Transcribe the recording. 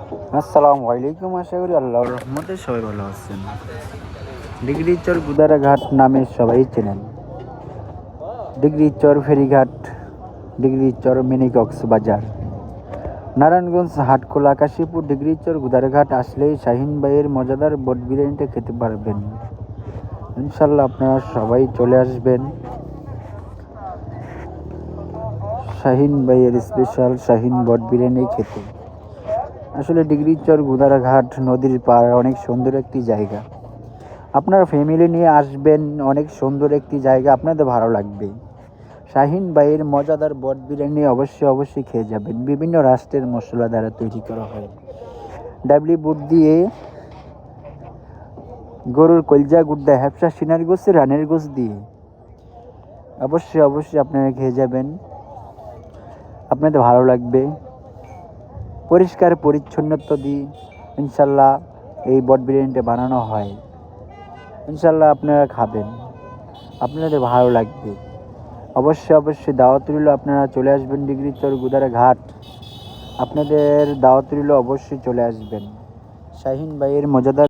আসসালামু আলাইকুম। আশা করি আল্লাহর রহমতে সবাই ভালো আছেন। ডিগ্রিচর গুদারাঘাট নামে সবাই চেনেন। ডিগ্রিচর ফেরিঘাট, ডিগ্রিচর মিনি কক্সবাজার, নারায়ণগঞ্জ, হাটখোলা, কাশীপুর, ডিগ্রিচর গুদারাঘাট আসলেই শাহিন ভাইয়ের মজাদার বট বিরিয়ানিটা খেতে পারবেন। ইনশাল্লাহ আপনারা সবাই চলে আসবেন শাহিন ভাইয়ের স্পেশাল শাহিন বট বিরিয়ানি খেতে। আসলে ডিগ্রিচর গুদারাঘাট নদীর পাড়, অনেক সুন্দর একটি জায়গা। আপনার ফ্যামিলি নিয়ে আসবেন, অনেক সুন্দর একটি জায়গা, আপনাদের ভালো লাগবে। শাহিন ভাইয়ের মজাদার বট বিরিয়ানি অবশ্যই খেয়ে যাবেন। বিভিন্ন রাষ্ট্রের মশলা দ্বারা তৈরি করা হয়। ডাবলি বুট দিয়ে, গরুর কলজা গুড্ডা, হ্যাপসা, সিনার গোস, রানের গোস দিয়ে অবশ্যই আপনারা খেয়ে যাবেন, আপনাদের ভালো লাগবে। পরিষ্কার পরিচ্ছন্নতা দিয়ে ইনশাল্লাহ এই বট বিরিয়ানিটা বানানো হয়। ইনশাল্লাহ আপনারা খাবেন, আপনাদের ভালো লাগবে। অবশ্যই দাওয়াত রইল, আপনারা চলে আসবেন ডিগ্রিচর গুদারাঘাট। আপনাদের দাওয়াত রইল, অবশ্যই চলে আসবেন শাহিন ভাইয়ের মজাদার